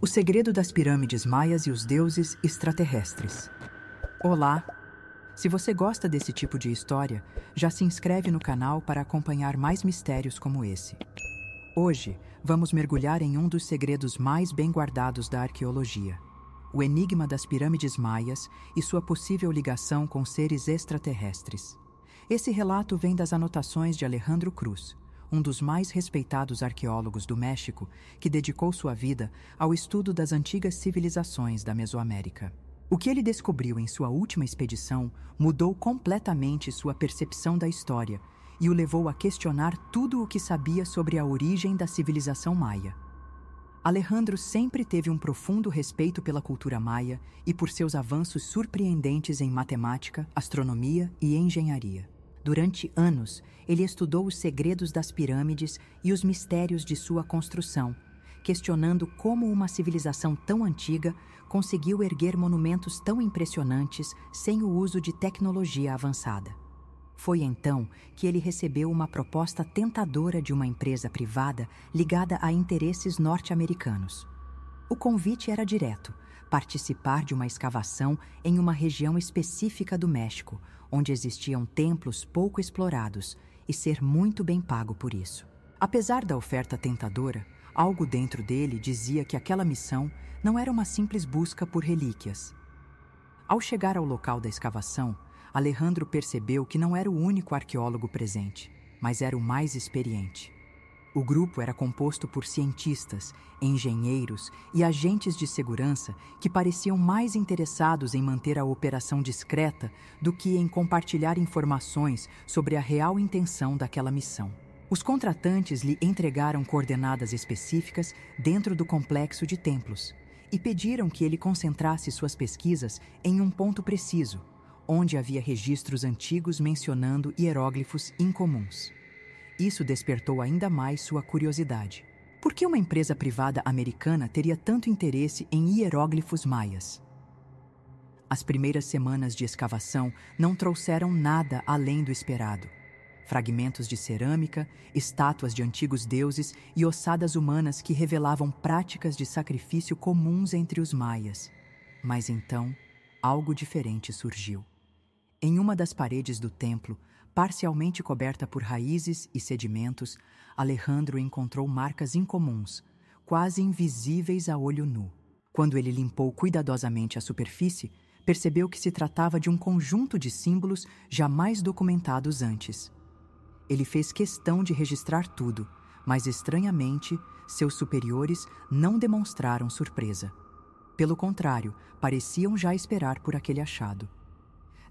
O segredo das pirâmides maias e os deuses extraterrestres. Olá! Se você gosta desse tipo de história, já se inscreve no canal para acompanhar mais mistérios como esse. Hoje, vamos mergulhar em um dos segredos mais bem guardados da arqueologia: o enigma das pirâmides maias e sua possível ligação com seres extraterrestres. Esse relato vem das anotações de Alejandro Cruz, um dos mais respeitados arqueólogos do México, que dedicou sua vida ao estudo das antigas civilizações da Mesoamérica. O que ele descobriu em sua última expedição mudou completamente sua percepção da história e o levou a questionar tudo o que sabia sobre a origem da civilização maia. Alejandro sempre teve um profundo respeito pela cultura maia e por seus avanços surpreendentes em matemática, astronomia e engenharia. Durante anos, ele estudou os segredos das pirâmides e os mistérios de sua construção, questionando como uma civilização tão antiga conseguiu erguer monumentos tão impressionantes sem o uso de tecnologia avançada. Foi então que ele recebeu uma proposta tentadora de uma empresa privada ligada a interesses norte-americanos. O convite era direto: participar de uma escavação em uma região específica do México, onde existiam templos pouco explorados, e ser muito bem pago por isso. Apesar da oferta tentadora, algo dentro dele dizia que aquela missão não era uma simples busca por relíquias. Ao chegar ao local da escavação, Alejandro percebeu que não era o único arqueólogo presente, mas era o mais experiente. O grupo era composto por cientistas, engenheiros e agentes de segurança que pareciam mais interessados em manter a operação discreta do que em compartilhar informações sobre a real intenção daquela missão. Os contratantes lhe entregaram coordenadas específicas dentro do complexo de templos e pediram que ele concentrasse suas pesquisas em um ponto preciso, onde havia registros antigos mencionando hieróglifos incomuns. Isso despertou ainda mais sua curiosidade. Por que uma empresa privada americana teria tanto interesse em hieróglifos maias? As primeiras semanas de escavação não trouxeram nada além do esperado. Fragmentos de cerâmica, estátuas de antigos deuses e ossadas humanas que revelavam práticas de sacrifício comuns entre os maias. Mas então, algo diferente surgiu. Em uma das paredes do templo, parcialmente coberta por raízes e sedimentos, Alejandro encontrou marcas incomuns, quase invisíveis a olho nu. Quando ele limpou cuidadosamente a superfície, percebeu que se tratava de um conjunto de símbolos jamais documentados antes. Ele fez questão de registrar tudo, mas estranhamente, seus superiores não demonstraram surpresa. Pelo contrário, pareciam já esperar por aquele achado.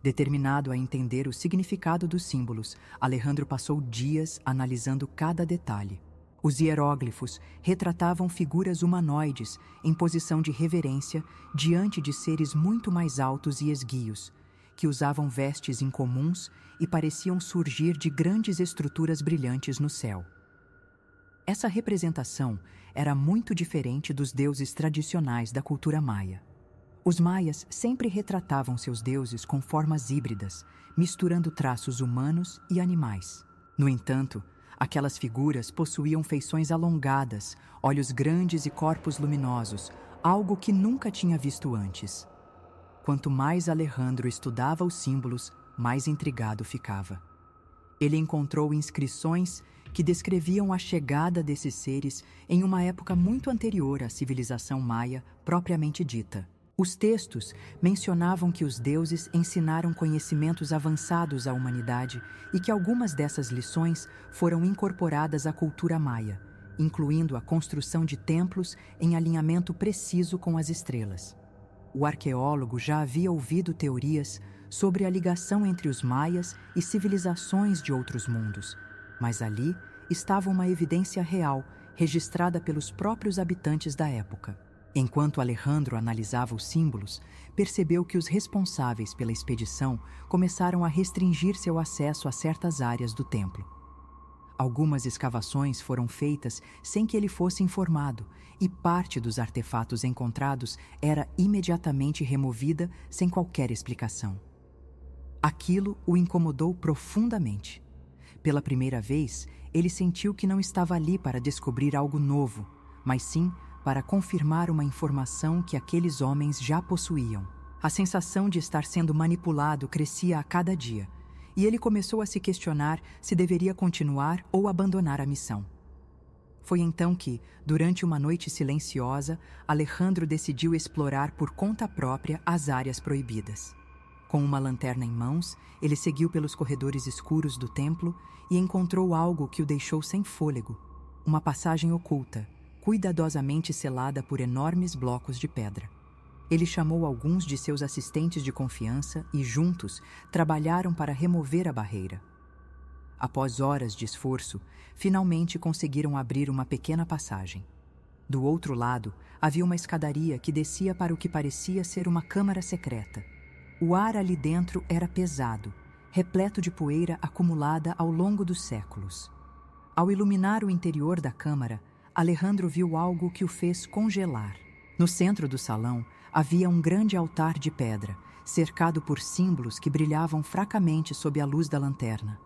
Determinado a entender o significado dos símbolos, Alejandro passou dias analisando cada detalhe. Os hieróglifos retratavam figuras humanoides em posição de reverência diante de seres muito mais altos e esguios, que usavam vestes incomuns e pareciam surgir de grandes estruturas brilhantes no céu. Essa representação era muito diferente dos deuses tradicionais da cultura maia. Os maias sempre retratavam seus deuses com formas híbridas, misturando traços humanos e animais. No entanto, aquelas figuras possuíam feições alongadas, olhos grandes e corpos luminosos, algo que nunca tinha visto antes. Quanto mais Alejandro estudava os símbolos, mais intrigado ficava. Ele encontrou inscrições que descreviam a chegada desses seres em uma época muito anterior à civilização maia propriamente dita. Os textos mencionavam que os deuses ensinaram conhecimentos avançados à humanidade e que algumas dessas lições foram incorporadas à cultura maia, incluindo a construção de templos em alinhamento preciso com as estrelas. O arqueólogo já havia ouvido teorias sobre a ligação entre os maias e civilizações de outros mundos, mas ali estava uma evidência real, registrada pelos próprios habitantes da época. Enquanto Alejandro analisava os símbolos, percebeu que os responsáveis pela expedição começaram a restringir seu acesso a certas áreas do templo. Algumas escavações foram feitas sem que ele fosse informado, e parte dos artefatos encontrados era imediatamente removida sem qualquer explicação. Aquilo o incomodou profundamente. Pela primeira vez, ele sentiu que não estava ali para descobrir algo novo, mas sim para confirmar uma informação que aqueles homens já possuíam. A sensação de estar sendo manipulado crescia a cada dia, e ele começou a se questionar se deveria continuar ou abandonar a missão. Foi então que, durante uma noite silenciosa, Alejandro decidiu explorar por conta própria as áreas proibidas. Com uma lanterna em mãos, ele seguiu pelos corredores escuros do templo e encontrou algo que o deixou sem fôlego: uma passagem oculta, cuidadosamente selada por enormes blocos de pedra. Ele chamou alguns de seus assistentes de confiança e, juntos, trabalharam para remover a barreira. Após horas de esforço, finalmente conseguiram abrir uma pequena passagem. Do outro lado, havia uma escadaria que descia para o que parecia ser uma câmara secreta. O ar ali dentro era pesado, repleto de poeira acumulada ao longo dos séculos. Ao iluminar o interior da câmara, Alejandro viu algo que o fez congelar. No centro do salão, havia um grande altar de pedra, cercado por símbolos que brilhavam fracamente sob a luz da lanterna.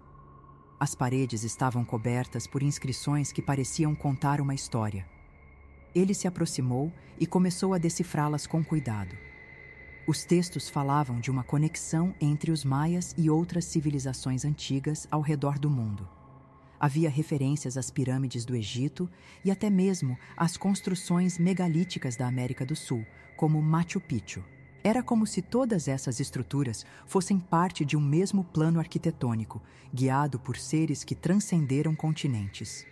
As paredes estavam cobertas por inscrições que pareciam contar uma história. Ele se aproximou e começou a decifrá-las com cuidado. Os textos falavam de uma conexão entre os maias e outras civilizações antigas ao redor do mundo. Havia referências às pirâmides do Egito e até mesmo às construções megalíticas da América do Sul, como Machu Picchu. Era como se todas essas estruturas fossem parte de um mesmo plano arquitetônico, guiado por seres que transcenderam continentes.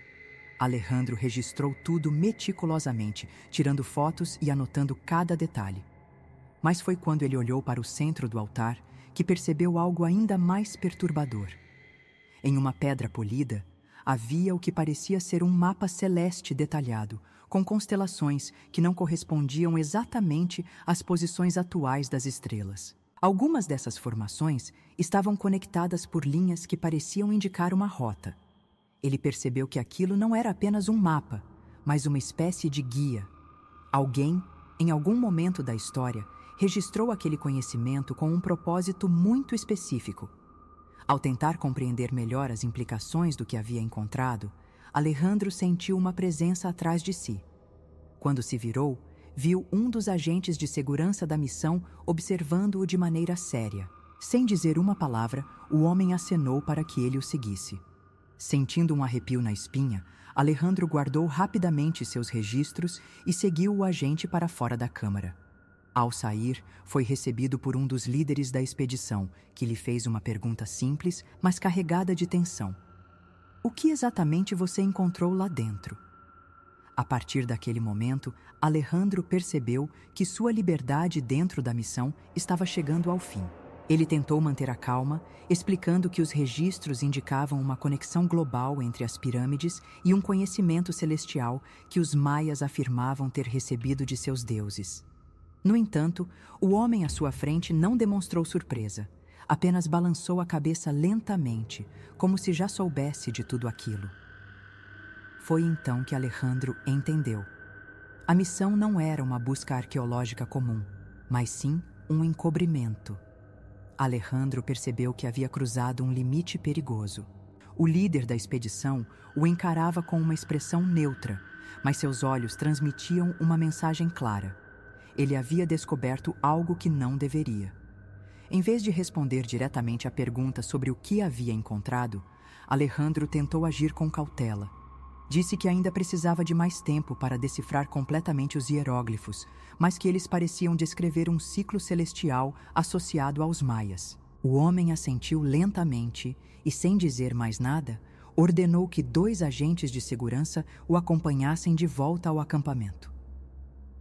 Alejandro registrou tudo meticulosamente, tirando fotos e anotando cada detalhe. Mas foi quando ele olhou para o centro do altar que percebeu algo ainda mais perturbador. Em uma pedra polida, havia o que parecia ser um mapa celeste detalhado, com constelações que não correspondiam exatamente às posições atuais das estrelas. Algumas dessas formações estavam conectadas por linhas que pareciam indicar uma rota. Ele percebeu que aquilo não era apenas um mapa, mas uma espécie de guia. Alguém, em algum momento da história, registrou aquele conhecimento com um propósito muito específico. Ao tentar compreender melhor as implicações do que havia encontrado, Alejandro sentiu uma presença atrás de si. Quando se virou, viu um dos agentes de segurança da missão observando-o de maneira séria. Sem dizer uma palavra, o homem acenou para que ele o seguisse. Sentindo um arrepio na espinha, Alejandro guardou rapidamente seus registros e seguiu o agente para fora da câmara. Ao sair, foi recebido por um dos líderes da expedição, que lhe fez uma pergunta simples, mas carregada de tensão. O que exatamente você encontrou lá dentro? A partir daquele momento, Alejandro percebeu que sua liberdade dentro da missão estava chegando ao fim. Ele tentou manter a calma, explicando que os registros indicavam uma conexão global entre as pirâmides e um conhecimento celestial que os maias afirmavam ter recebido de seus deuses. No entanto, o homem à sua frente não demonstrou surpresa, apenas balançou a cabeça lentamente, como se já soubesse de tudo aquilo. Foi então que Alejandro entendeu. A missão não era uma busca arqueológica comum, mas sim um encobrimento. Alejandro percebeu que havia cruzado um limite perigoso. O líder da expedição o encarava com uma expressão neutra, mas seus olhos transmitiam uma mensagem clara. Ele havia descoberto algo que não deveria. Em vez de responder diretamente à pergunta sobre o que havia encontrado, Alejandro tentou agir com cautela. Disse que ainda precisava de mais tempo para decifrar completamente os hieróglifos, mas que eles pareciam descrever um ciclo celestial associado aos maias. O homem assentiu lentamente e, sem dizer mais nada, ordenou que 2 agentes de segurança o acompanhassem de volta ao acampamento.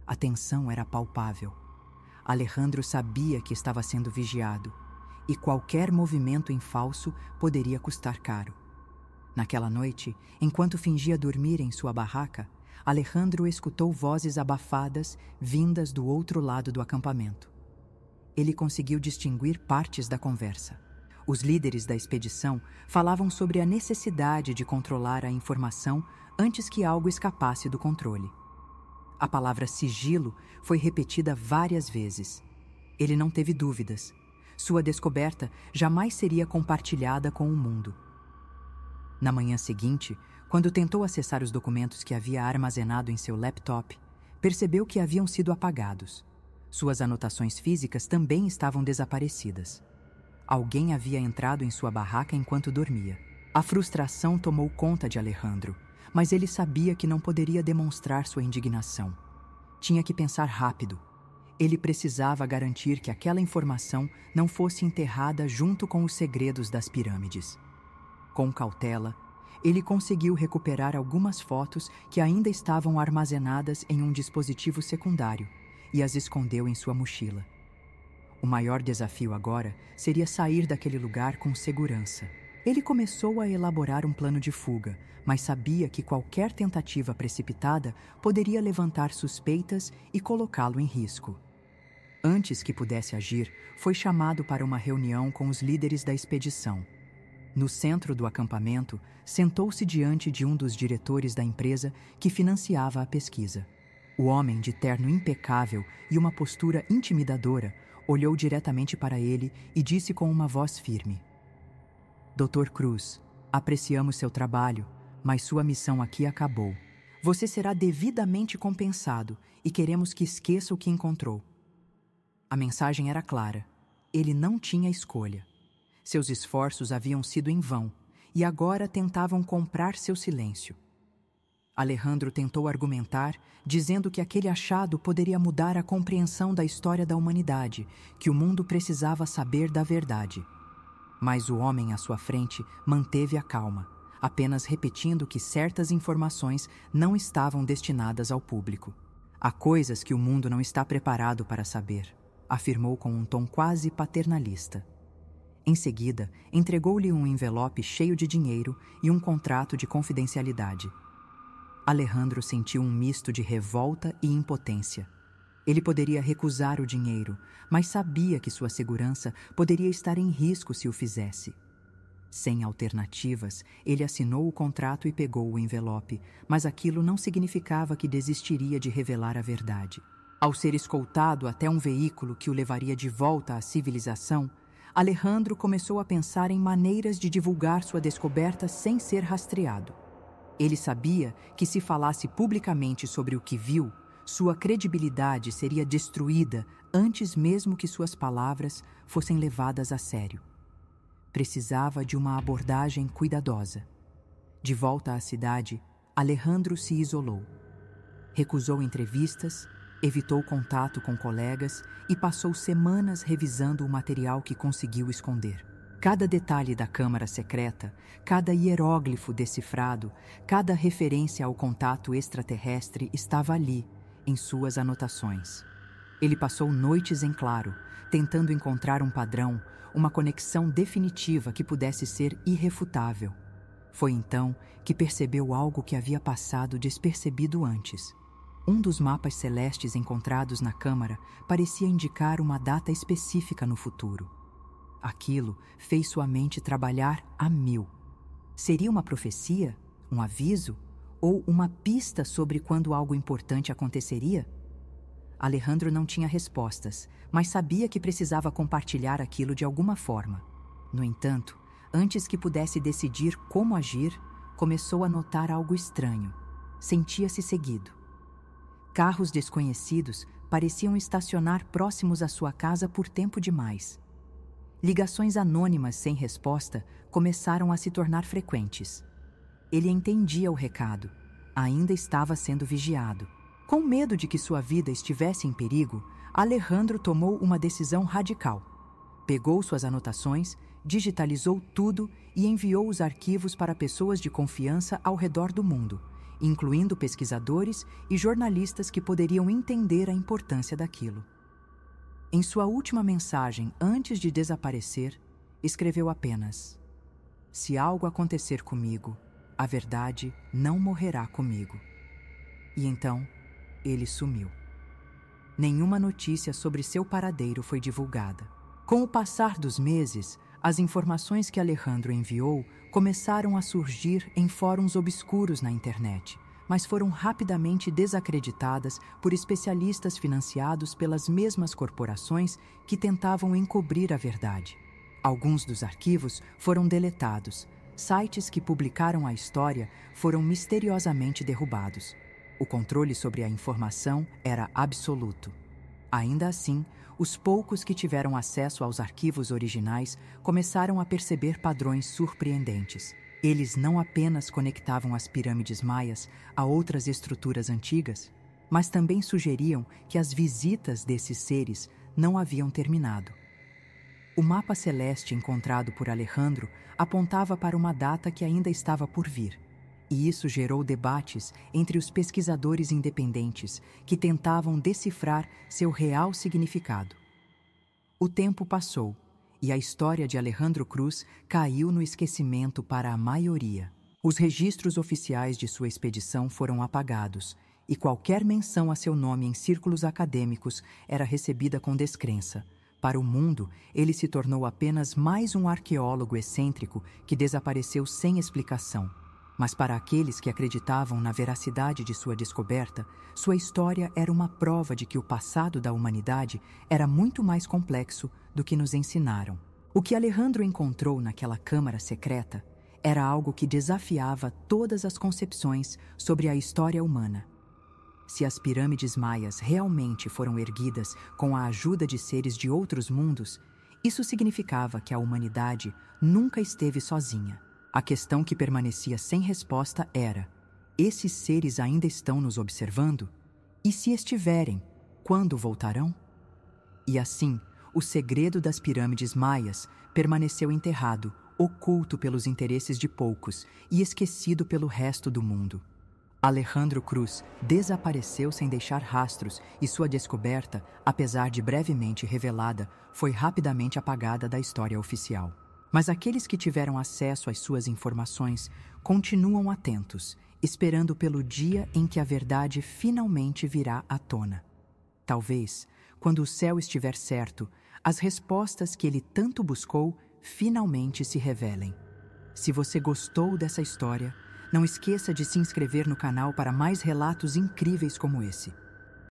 A tensão era palpável. Alejandro sabia que estava sendo vigiado, e qualquer movimento em falso poderia custar caro. Naquela noite, enquanto fingia dormir em sua barraca, Alejandro escutou vozes abafadas vindas do outro lado do acampamento. Ele conseguiu distinguir partes da conversa. Os líderes da expedição falavam sobre a necessidade de controlar a informação antes que algo escapasse do controle. A palavra sigilo foi repetida várias vezes. Ele não teve dúvidas. Sua descoberta jamais seria compartilhada com o mundo. Na manhã seguinte, quando tentou acessar os documentos que havia armazenado em seu laptop, percebeu que haviam sido apagados. Suas anotações físicas também estavam desaparecidas. Alguém havia entrado em sua barraca enquanto dormia. A frustração tomou conta de Alejandro, mas ele sabia que não poderia demonstrar sua indignação. Tinha que pensar rápido. Ele precisava garantir que aquela informação não fosse enterrada junto com os segredos das pirâmides. Com cautela, ele conseguiu recuperar algumas fotos que ainda estavam armazenadas em um dispositivo secundário e as escondeu em sua mochila. O maior desafio agora seria sair daquele lugar com segurança. Ele começou a elaborar um plano de fuga, mas sabia que qualquer tentativa precipitada poderia levantar suspeitas e colocá-lo em risco. Antes que pudesse agir, foi chamado para uma reunião com os líderes da expedição. No centro do acampamento, sentou-se diante de um dos diretores da empresa que financiava a pesquisa. O homem, de terno impecável e uma postura intimidadora, olhou diretamente para ele e disse com uma voz firme: Dr. Cruz, apreciamos seu trabalho, mas sua missão aqui acabou. Você será devidamente compensado e queremos que esqueça o que encontrou. A mensagem era clara. Ele não tinha escolha. Seus esforços haviam sido em vão e agora tentavam comprar seu silêncio. Alejandro tentou argumentar, dizendo que aquele achado poderia mudar a compreensão da história da humanidade, que o mundo precisava saber da verdade. Mas o homem à sua frente manteve a calma, apenas repetindo que certas informações não estavam destinadas ao público. Há coisas que o mundo não está preparado para saber, afirmou com um tom quase paternalista. Em seguida, entregou-lhe um envelope cheio de dinheiro e um contrato de confidencialidade. Alejandro sentiu um misto de revolta e impotência. Ele poderia recusar o dinheiro, mas sabia que sua segurança poderia estar em risco se o fizesse. Sem alternativas, ele assinou o contrato e pegou o envelope, mas aquilo não significava que desistiria de revelar a verdade. Ao ser escoltado até um veículo que o levaria de volta à civilização, Alejandro começou a pensar em maneiras de divulgar sua descoberta sem ser rastreado. Ele sabia que se falasse publicamente sobre o que viu, sua credibilidade seria destruída antes mesmo que suas palavras fossem levadas a sério. Precisava de uma abordagem cuidadosa. De volta à cidade, Alejandro se isolou. Recusou entrevistas, evitou contato com colegas e passou semanas revisando o material que conseguiu esconder. Cada detalhe da câmara secreta, cada hieróglifo decifrado, cada referência ao contato extraterrestre estava ali, em suas anotações. Ele passou noites em claro, tentando encontrar um padrão, uma conexão definitiva que pudesse ser irrefutável. Foi então que percebeu algo que havia passado despercebido antes. Um dos mapas celestes encontrados na câmara parecia indicar uma data específica no futuro. Aquilo fez sua mente trabalhar a mil. Seria uma profecia? Um aviso? Ou uma pista sobre quando algo importante aconteceria? Alejandro não tinha respostas, mas sabia que precisava compartilhar aquilo de alguma forma. No entanto, antes que pudesse decidir como agir, começou a notar algo estranho. Sentia-se seguido. Carros desconhecidos pareciam estacionar próximos à sua casa por tempo demais. Ligações anônimas sem resposta começaram a se tornar frequentes. Ele entendia o recado. Ainda estava sendo vigiado. Com medo de que sua vida estivesse em perigo, Alejandro tomou uma decisão radical. Pegou suas anotações, digitalizou tudo e enviou os arquivos para pessoas de confiança ao redor do mundo, incluindo pesquisadores e jornalistas que poderiam entender a importância daquilo. Em sua última mensagem, antes de desaparecer, escreveu apenas: "Se algo acontecer comigo, a verdade não morrerá comigo." E então, ele sumiu. Nenhuma notícia sobre seu paradeiro foi divulgada. Com o passar dos meses, as informações que Alejandro enviou começaram a surgir em fóruns obscuros na internet, mas foram rapidamente desacreditadas por especialistas financiados pelas mesmas corporações que tentavam encobrir a verdade. Alguns dos arquivos foram deletados. Sites que publicaram a história foram misteriosamente derrubados. O controle sobre a informação era absoluto. Ainda assim, os poucos que tiveram acesso aos arquivos originais começaram a perceber padrões surpreendentes. Eles não apenas conectavam as pirâmides maias a outras estruturas antigas, mas também sugeriam que as visitas desses seres não haviam terminado. O mapa celeste encontrado por Alejandro apontava para uma data que ainda estava por vir, e isso gerou debates entre os pesquisadores independentes que tentavam decifrar seu real significado. O tempo passou, e a história de Alejandro Cruz caiu no esquecimento para a maioria. Os registros oficiais de sua expedição foram apagados, e qualquer menção a seu nome em círculos acadêmicos era recebida com descrença. Para o mundo, ele se tornou apenas mais um arqueólogo excêntrico que desapareceu sem explicação. Mas para aqueles que acreditavam na veracidade de sua descoberta, sua história era uma prova de que o passado da humanidade era muito mais complexo do que nos ensinaram. O que Alejandro encontrou naquela câmara secreta era algo que desafiava todas as concepções sobre a história humana. Se as pirâmides maias realmente foram erguidas com a ajuda de seres de outros mundos, isso significava que a humanidade nunca esteve sozinha. A questão que permanecia sem resposta era: esses seres ainda estão nos observando? E se estiverem, quando voltarão? E assim, o segredo das pirâmides maias permaneceu enterrado, oculto pelos interesses de poucos e esquecido pelo resto do mundo. Alejandro Cruz desapareceu sem deixar rastros e sua descoberta, apesar de brevemente revelada, foi rapidamente apagada da história oficial. Mas aqueles que tiveram acesso às suas informações continuam atentos, esperando pelo dia em que a verdade finalmente virá à tona. Talvez, quando o céu estiver certo, as respostas que ele tanto buscou finalmente se revelem. Se você gostou dessa história, não esqueça de se inscrever no canal para mais relatos incríveis como esse.